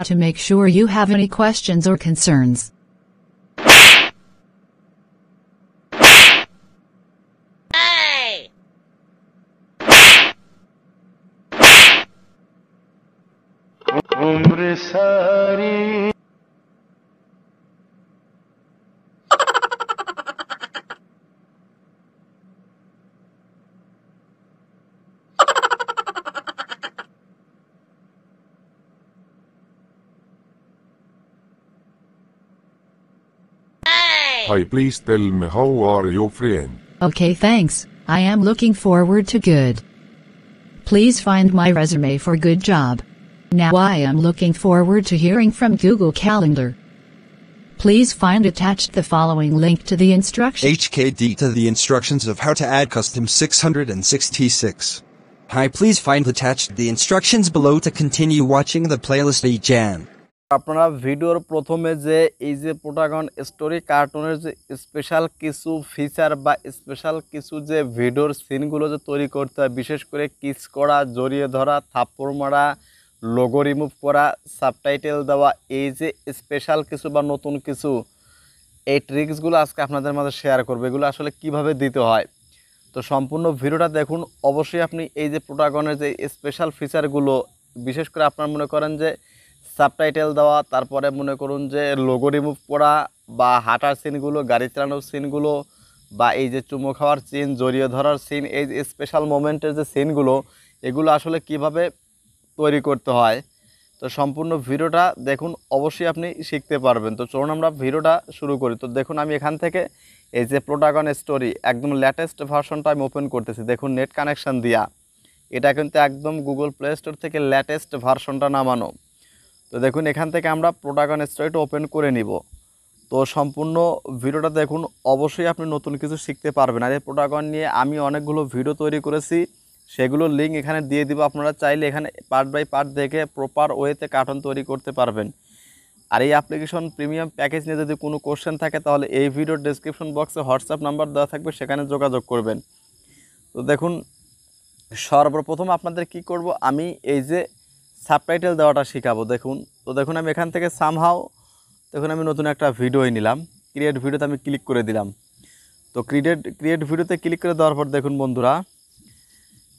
To make sure you have any questions or concerns. Hey! Hi, please tell me how are you, friend? Okay, thanks. I am looking forward to good. Please find my resume for good job. Now I am looking forward to hearing from Google Calendar. Please find attached the following link to the instructions. HKD to the instructions of how to add custom 666. Hi, please find attached the instructions below to continue watching the playlist Jan. আপনারা ভিডিওর প্রথমে যে এই যে Plotagon story কার্টুনের যে special কিছু feature বা স্পেশাল কিছু যে ভিডিওর সিনগুলো যে তৈরি করতে হয়, বিশেষ করে কিস করা, জড়িয়ে ধরা, থাপ্পড় মারা, লোগো রিমুভ করা, সাবটাইটেল দেওয়া, এই যে স্পেশাল কিছু বা নতুন কিছু এই ট্রিক্সগুলো আজকে আপনাদের মাঝে শেয়ার করব। এগুলো আসলে কিভাবে দিতে হয়, তো সম্পূর্ণ ভিডিওটা দেখুন। অবশ্যই আপনি এই যে Plotagonের যে স্পেশাল ফিচারগুলো, বিশেষ করে আপনারা মনে করেন যে সাবটাইটেল দেওয়া, তারপরে মনে করুন যে লোগো রিমুভ করা বা হাঁটার সিনগুলো, গাড়ি চালানোর সিনগুলো, বা এই যে চুমো খাওয়ার সিন, জড়িয়ে ধরার সিন, এই যে স্পেশাল মোমেন্টের যে সিনগুলো, এগুলো আসলে কিভাবে তৈরি করতে হয়, তো সম্পূর্ণ ভিডিওটা দেখুন। অবশ্যই আপনি শিখতে পারবেন। তো চলুন আমরা ভিডিওটা শুরু করি। তো দেখুন আমি এখান থেকে এই যে Plotagon স্টোরি একদম লেটেস্ট ভার্সনটা আমি ওপেন করতেছি। দেখুন নেট কানেকশান দিয়া, এটা কিন্তু একদম গুগল প্লে স্টোর থেকে লেটেস্ট ভার্সনটা নামানো। তো দেখুন এখান থেকে আমরা Plotagon স্টোরিটা ওপেন করে নিব। তো সম্পূর্ণ ভিডিওটা দেখুন, অবশ্যই আপনি নতুন কিছু শিখতে পারবেন। আর এই Plotagon নিয়ে আমি অনেকগুলো ভিডিও তৈরি করেছি, সেগুলোর লিঙ্ক এখানে দিয়ে দিব। আপনারা চাইলে এখানে পার্ট বাই পার্ট দেখে প্রপার ওয়েতে কার্টুন তৈরি করতে পারবেন। আর এই অ্যাপ্লিকেশন প্রিমিয়াম প্যাকেজ নিয়ে যদি কোনো কোশ্চেন থাকে, তাহলে এই ভিডিওর ডেসক্রিপশন বক্সে হোয়াটসঅ্যাপ নাম্বার দেওয়া থাকবে, সেখানে যোগাযোগ করবেন। তো দেখুন সর্বপ্রথম আপনাদের কি করব, আমি এই যে সাবটাইটেল দেওয়াটা শেখাবো। দেখুন, তো দেখুন আমি এখান থেকে সামহাও দেখুন আমি নতুন একটা ভিডিওই নিলাম, ক্রিয়েট ভিডিওতে আমি ক্লিক করে দিলাম। তো ক্রিয়েট ভিডিওতে ক্লিক করে দেওয়ার পর দেখুন বন্ধুরা,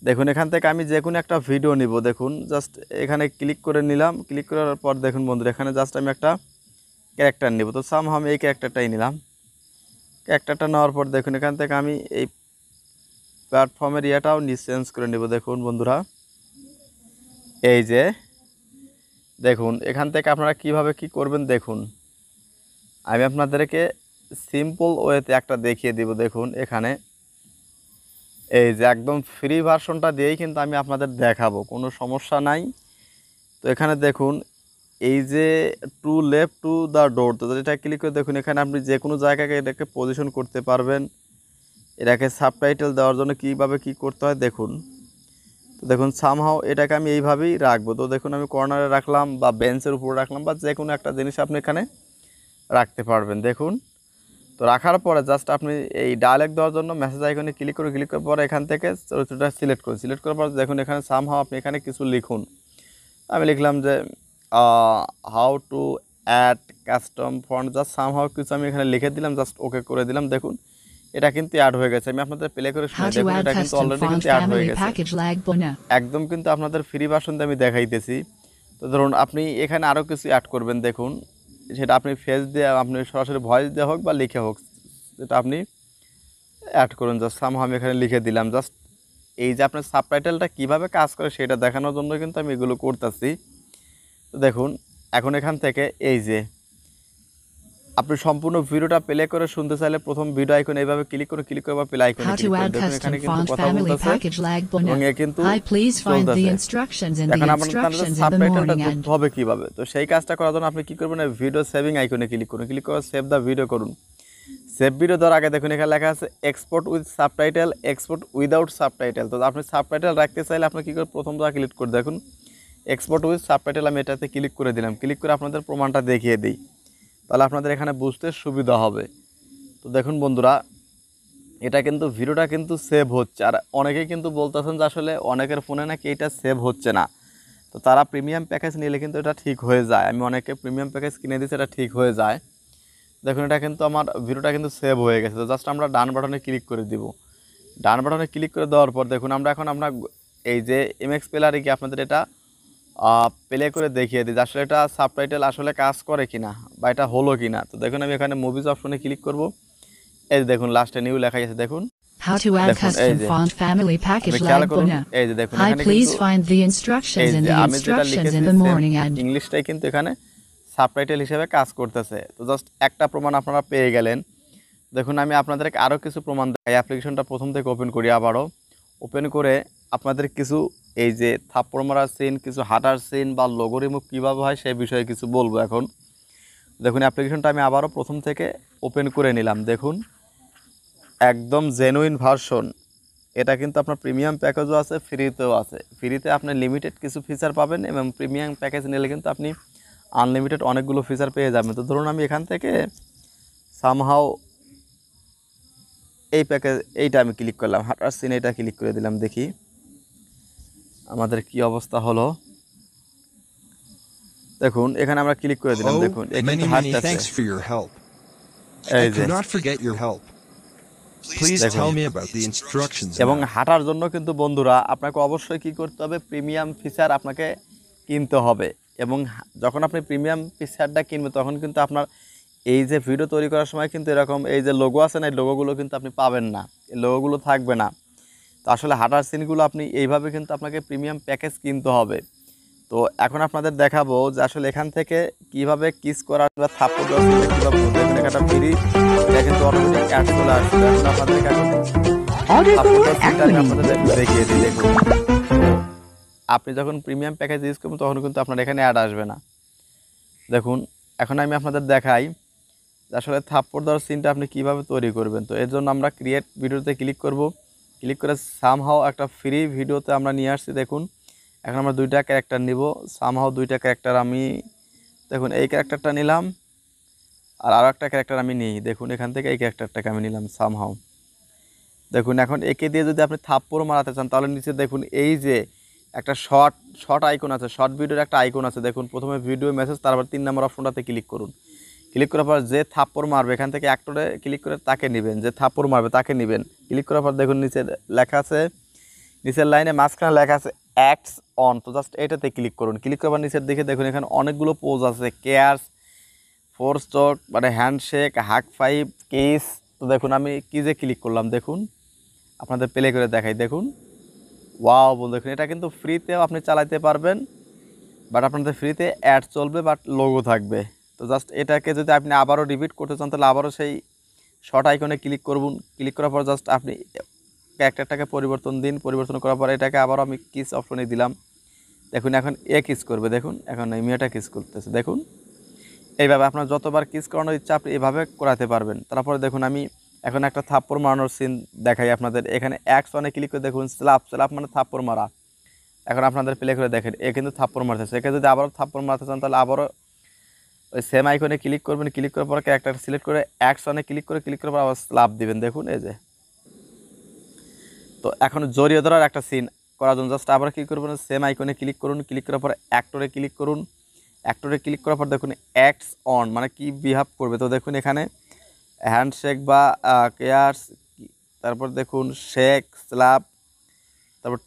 দেখুন এখান থেকে আমি যে কোনো একটা ভিডিও নিব। দেখুন জাস্ট এখানে ক্লিক করে নিলাম, ক্লিক করার পর দেখুন বন্ধুরা এখানে জাস্ট আমি একটা ক্যারেক্টার নিব। তো সামহাও আমি এই ক্যারেক্টারটাই নিলাম। ক্যারেক্টারটা নেওয়ার পর দেখুন এখান থেকে আমি এই প্ল্যাটফর্মের ইয়েটাও চেঞ্জ করে নেব। দেখুন বন্ধুরা এই যে দেখুন এখান থেকে আপনারা কিভাবে কি করবেন, দেখুন আমি আপনাদেরকে সিম্পল ওয়েতে একটা দেখিয়ে দিব। দেখুন এখানে এই যে একদম ফ্রি ভার্সনটা দিয়েই কিন্তু আমি আপনাদের দেখাবো, কোনো সমস্যা নাই। তো এখানে দেখুন এই যে to left to the door, তো এটা ক্লিক করে দেখুন এখানে আপনি যে কোনো জায়গাকে এটাকে পজিশন করতে পারবেন। এটাকে সাবটাইটেল দেওয়ার জন্য কীভাবে কি করতে হয় দেখুন। তো দেখুন সামহাও এটাকে আমি এইভাবেই রাখবো। তো দেখুন আমি কর্নারে রাখলাম বা বেঞ্চের উপরে রাখলাম, বা যে কোনো একটা জিনিস আপনি এখানে রাখতে পারবেন। দেখুন তো রাখার পরে জাস্ট আপনি এই ডায়ালগ দেওয়ার জন্য মেসেজ আইকনে ক্লিক করার পরে এখান থেকে চরিত্রটা সিলেক্ট করার পর দেখুন এখানে সামহাও আপনি এখানে কিছু লিখুন। আমি লিখলাম যে how to add custom font, just somehow কিছু আমি এখানে লিখে দিলাম, জাস্ট ওকে করে দিলাম। দেখুন এটা কিন্তু অ্যাড হয়ে গেছে। আমি আপনাদের প্লে করে শুনে দেখুন এটা কিন্তু অলরেডি কিন্তু অ্যাড হয়ে গেছে। একদম কিন্তু আপনাদের ফ্রি ভার্সনটা আমি দেখাইতেছি। তো ধরুন আপনি এখানে আরও কিছু অ্যাড করবেন। দেখুন সেটা আপনি ফেস দিয়ে, আপনি সরাসরি ভয়েস দেওয়া হোক বা লিখে হোক, সেটা আপনি অ্যাড করুন। জাস্ট সামহাও আমি এখানে লিখে দিলাম। জাস্ট এই যে আপনার সাবটাইটেলটা কীভাবে কাজ করে সেটা দেখানোর জন্য কিন্তু আমি এগুলো করতেছি। তো দেখুন এখন এখান থেকে এই যে আপনি সম্পূর্ণ ভিডিওটা প্লে করে শুনতে চাইলে প্রথম ভিডিও আইকন এইভাবে ক্লিক করে বা প্লে আইকনে ক্লিক করে দেখুন এখানে কিন্তু কথা বলতেছে এবং এ কিন্তু চলতেছে। এখন আপনাদের সাবটাইটেলটা যুক্ত হবে কিভাবে, তো সেই কাজটা করার জন্য আপনি কি করবেন, ভিডিও সেভিং আইকনে ক্লিক করুন, ক্লিক করে সেভ দ্য ভিডিও করুন। সেভ ভিডিও দেওয়ার আগে দেখুন এখানে লেখা আছে export with subtitle, export without subtitle. তো আপনি সাবটাইটেল রাখতে চাইলে আপনি কী করে প্রথম জায়গা ক্লিক করে দেখুন এক্সপোর্ট উইথ সাবটাইটেল, আমি এটাতে ক্লিক করে দিলাম। ক্লিক করে আপনাদের প্রমাণটা দেখিয়ে দিই, তাহলে আপনাদের এখানে বুঝতে সুবিধা হবে। তো দেখুন বন্ধুরা এটা কিন্তু ভিডিওটা কিন্তু সেভ হচ্ছে। আর অনেকেই কিন্তু বলতেছেন যে আসলে অনেকের ফোনে নাকি এটা সেভ হচ্ছে না। তো তারা প্রিমিয়াম প্যাকেজ নিলে কিন্তু এটা ঠিক হয়ে যায়। আমি অনেকে প্রিমিয়াম প্যাকেজ কিনে দিয়েছি, এটা ঠিক হয়ে যায়। দেখুন এটা কিন্তু আমার ভিডিওটা কিন্তু সেভ হয়ে গেছে। তো জাস্ট আমরা ডান বাটনে ক্লিক করে দিব। ডান বাটনে ক্লিক করে দেওয়ার পর দেখুন আমরা এই যে এমএক্স প্লেয়ারে গিয়ে আপনাদের এটা প্লে করে দেখিয়ে দিই যে আসলে এটা সাবটাইটেল আসলে কাজ করে কিনা বা এটা হলো কিনা। তো দেখুন আমি এখানে মুভিজ অপশনে ক্লিক করব। এই যে দেখুন লাস্টে নিউ লেখা আছে, দেখুন How to add দেখুন এই custom যে font family আপনি package খেয়াল like করুন, Bangla. এই যে দেখুন Hi, এখানে please কিন্তু find the এই instructions in যে the আমি যেটা instructions লিখেছি in the same morning and ইংলিশটাই কিন্তু এখানে সাবটাইটেল হিসেবে কাজ করতেছে। তো জাস্ট একটা প্রমাণ আপনারা পেয়ে গেলেন। দেখুন আমি আপনাদেরকে আরও কিছু প্রমাণ দেখাই। অ্যাপ্লিকেশনটা প্রথম থেকে ওপেন করি, আবারও ওপেন করে আপনাদের কিছু এই যে থাপ্পড় মারার সিন, কিছু হাঁটার সিন বা লোগো রিমুভ কীভাবে হয় সেই বিষয়ে কিছু বলবো এখন। দেখুন অ্যাপ্লিকেশনটা আমি আবারও প্রথম থেকে ওপেন করে নিলাম। দেখুন একদম জেনুইন ভার্সন। এটা কিন্তু আপনার প্রিমিয়াম প্যাকেজও আছে, ফ্রিতেও আছে। ফ্রিতে আপনি লিমিটেড কিছু ফিচার পাবেন এবং প্রিমিয়াম প্যাকেজ নিলে কিন্তু আপনি আনলিমিটেড অনেকগুলো ফিচার পেয়ে যাবেন। তো ধরুন আমি এখান থেকে সামহাও এই প্যাকেজ এইটা আমি ক্লিক করলাম, হাঁটার সিন এটা ক্লিক করে দিলাম, দেখি আমাদের কি অবস্থা হলো। দেখুন এখানে আমরা ক্লিক করে দিলাম, দেখুন Oh, many thanks for your help. I এই যে could not forget your help. Please দেখুন। tell me about the instructions এবং now. হাঁটার জন্য কিন্তু বন্ধুরা আপনাকে অবশ্যই কি করতে হবে, প্রিমিয়াম ফিচার আপনাকে কিনতে হবে। এবং যখন আপনি প্রিমিয়াম ফিচারটা কিনবেন তখন কিন্তু আপনার এই যে ভিডিও তৈরি করার সময় কিন্তু এরকম এই যে লোগো আছে না, এই লোগোগুলো কিন্তু আপনি পাবেন না, এই লোগোগুলো থাকবে না। তো আসলে হাঁটার সিনগুলো আপনি এইভাবে কিন্তু আপনাকে প্রিমিয়াম প্যাকেজ কিনতে হবে। তো এখন আপনাদের দেখাবো যে আসলে এখান থেকে কিভাবে কিস করা বা থাপ্পড় দেওয়া কীভাবে দেখুন একটা ফ্রি, এটা কিন্তু অটোমেটিক অ্যাড চলে আসবে। এখন আপনাদেরকে এখন থাপ্পড় দেওয়ার সিনটা আমি আপনাদের দেখিয়ে দিই। দেখুন আপনি যখন প্রিমিয়াম প্যাকেজ ইউজ করবেন তখন কিন্তু আপনার এখানে অ্যাড আসবে না। দেখুন এখন আমি আপনাদের দেখাই আসলে থাপ্পড় দেওয়ার সিনটা আপনি কীভাবে তৈরি করবেন। তো এর জন্য আমরা ক্রিয়েট ভিডিওতে ক্লিক করব। ক্লিক করে সামহাও একটা ফ্রি ভিডিওতে আমরা নিয়ে আসছি। দেখুন এখন আমরা দুইটা ক্যারেক্টার নিব, সামহাও দুইটা ক্যারেক্টার আমি দেখুন এই ক্যারেক্টারটা নিলাম আর আরও একটা ক্যারেক্টার আমি নিই। দেখুন এখান থেকে এই ক্যারেক্টারটাকে আমি নিলাম সামহাও। দেখুন এখন একে দিয়ে যদি আপনি থাপ্পড় মারাতে চান তাহলে নিচে দেখুন এই যে একটা শর্ট আইকন আছে, শর্ট ভিডিওর একটা আইকন আছে। দেখুন প্রথমে ভিডিও মেসেজ, তারপর 3 নম্বর অপশনটাতে ক্লিক করুন। ক্লিক করার পর যে থাপ্পড় মারবে এখান থেকে অ্যাক্টরে ক্লিক করে তাকে নেবেন, যে থাপ্পড় মারবে তাকে নেবেন। ক্লিক করার পর দেখুন নিচে লেখা আছে, নিচের লাইনে মাঝখানে লেখা আছে অ্যাক্টস অন। তো জাস্ট এটাতে ক্লিক করুন। ক্লিক করার নিচের দিকে দেখুন এখানে অনেকগুলো পোজ আছে, কেয়ার্স, ফোর স্ট্রোক মানে হ্যান্ডশেক, হাক ফাইভ, কিস। তো দেখুন আমি কিজে ক্লিক করলাম, দেখুন আপনাদের প্লে করে দেখাই। দেখুন ওয়াও বল, দেখুন এটা কিন্তু ফ্রিতেও আপনি চালাতে পারবেন, বাট আপনাদের ফ্রিতে অ্যাড চলবে বাট লোগো থাকবে। তো জাস্ট এটাকে যদি আপনি আবারও রিপিট করতে চান তাহলে আবারও সেই শর্ট আইকনে ক্লিক করুন। ক্লিক করার পর জাস্ট আপনি ক্যারেক্টারটাকে পরিবর্তন দিন। পরিবর্তন করার পর এটাকে আবারও আমি কিস অপশনে দিলাম। দেখুন এখন কিস করবে, দেখুন এখন এই মেয়েটা কিস করতেছে। দেখুন এইভাবে আপনার যতবার কিস করানোর ইচ্ছা আপনি এভাবে করাতে পারবেন। তারপরে দেখুন আমি এখন একটা থাপ্পড় মারানোর সিন দেখাই আপনাদের। এখানে অ্যাক্স অনে ক্লিক করে দেখুন স্ল্যাপ মানে থাপ্পড় মারা। এখন আপনাদের প্লে করে দেখেন এ কিন্তু থাপ্পড় মারতেছে। একে যদি আবারও থাপ্পড় মারতে চান তাহলে আবারও ওই সেম আইকনে ক্লিক করবেন। ক্লিক করার পর ক্যারেক্টার সিলেক্ট করে অ্যাক্স অনে ক্লিক করার পর আবার স্ল্যাপ দিবেন। দেখুন এই যে। তো এখন জড়িয়ে ধরার একটা সিন করার জন্য জাস্ট আবার কী করবেন, সেম আইকনে ক্লিক করুন। ক্লিক করার পর অ্যাক্টরে ক্লিক করুন। অ্যাক্টরে ক্লিক করার পর দেখুন অ্যাক্টস অন মানে কি বিহেভ করবে। তো দেখুন এখানে হ্যান্ডশেক বা কেয়ার্স, তারপর দেখুন শেক, স্ল্যাপ, তারপর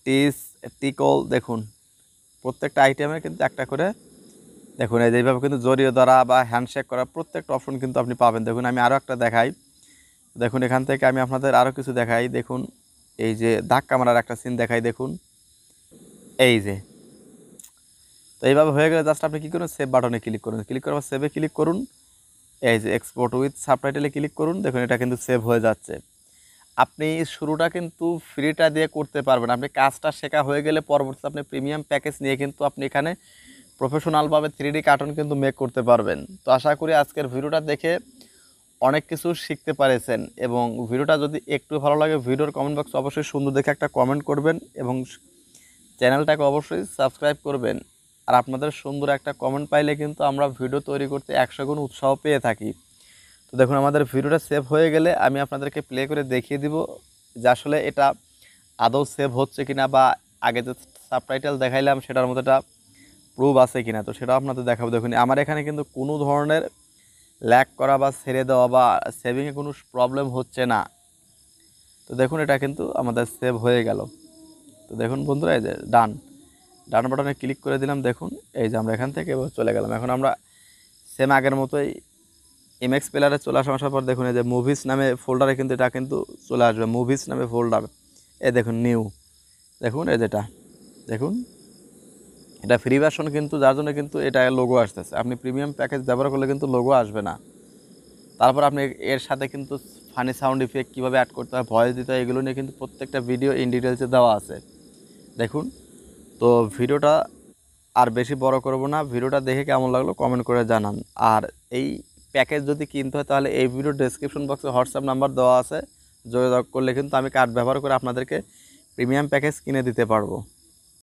টিকল। দেখুন প্রত্যেকটা আইটেমে কিন্তু একটা করে দেখুন এই যেভাবে কিন্তু জড়িয়ে ধরা বা হ্যান্ডশেক করা প্রত্যেকটা অপশন কিন্তু আপনি পাবেন। দেখুন আমি আরও একটা দেখাই। দেখুন এখান থেকে আমি আপনাদের আরও কিছু দেখাই। দেখুন এই যে ধাক্কা মারার একটা সিন দেখাই। দেখুন এই যে। তো এইভাবে হয়ে গেলে জাস্ট আপনি কী করুন, সেভ বাটনে ক্লিক করুন। ক্লিক করার পর সেভে ক্লিক করুন। এই যে এক্সপোর্ট উইথ সাবটাইটেলে ক্লিক করুন। দেখুন এটা কিন্তু সেভ হয়ে যাচ্ছে। আপনি শুরুটা কিন্তু ফ্রিটা দিয়ে করতে পারবেন। আপনি কাজটা শেখা হয়ে গেলে পরবর্তীতে আপনি প্রিমিয়াম প্যাকেজ নিয়ে কিন্তু আপনি এখানে প্রফেশনালভাবে 3D কার্টুন কিন্তু মেক করতে পারবেন। তো আশা করি আজকের ভিডিওটা দেখে অনেক কিছু শিখতে পারেছেন এবং ভিডিওটা যদি একটু ভালো লাগে ভিডিওর কমেন্ট বক্সে অবশ্যই সুন্দর দেখে একটা কমেন্ট করবেন এবং চ্যানেলটাকে অবশ্যই সাবস্ক্রাইব করবেন। আর আপনাদের সুন্দর একটা কমেন্ট পাইলে কিন্তু আমরা ভিডিও তৈরি করতে 100 গুণ উৎসাহ পেয়ে থাকি। তো দেখুন আমাদের ভিডিওটা সেভ হয়ে গেলে আমি আপনাদেরকে প্লে করে দেখিয়ে দিব যে আসলে এটা আদৌ সেভ হচ্ছে কিনা বা আগে যে সাবটাইটেল দেখাইলাম সেটার মধ্যে এটা প্রুফ আছে কিনা, তো সেটা আপনাদের দেখাবো। দেখুন আমার এখানে কিন্তু কোনো ধরনের ল্যাগ করা বা ছেড়ে দেওয়া বা সেভিংয়ে কোনো প্রবলেম হচ্ছে না। তো দেখুন এটা কিন্তু আমাদের সেভ হয়ে গেল। তো দেখুন বন্ধুরা, এই যে ডান বাটনে ক্লিক করে দিলাম। দেখুন এই যে আমরা এখান থেকে এবার চলে গেলাম। এখন আমরা সেম আগের মতোই এমএক্স প্লেয়ারে চলে আসার পর দেখুন এই যে মুভিস নামে ফোল্ডারে কিন্তু এটা কিন্তু চলে আসবে, মুভিস নামে ফোল্ডার। এই দেখুন নিউ, দেখুন এই যেটা দেখুন এটা ফ্রি ভার্সন কিন্তু, যার জন্য কিন্তু এটা লোগো আসতেছে। আপনি প্রিমিয়াম প্যাকেজ ব্যবহার করলে কিন্তু লোগো আসবে না। তারপর আপনি এর সাথে কিন্তু ফানি সাউন্ড ইফেক্ট কীভাবে অ্যাড করতে হয়, ভয়েস দিতে হয়, এগুলো নিয়ে কিন্তু প্রত্যেকটা ভিডিও ইন ডিটেলসে দেওয়া আছে। দেখুন তো ভিডিওটা আর বেশি বড় করব না, ভিডিওটা দেখে কেমন লাগলো কমেন্ট করে জানান। আর এই প্যাকেজ যদি কিনতে হয় তাহলে এই ভিডিও ডেসক্রিপশন বক্সে হোয়াটসঅ্যাপ নাম্বার দেওয়া আছে, যোগাযোগ করলে কিন্তু আমি কার্ড ব্যবহার করে আপনাদেরকে প্রিমিয়াম প্যাকেজ কিনে দিতে পারবো।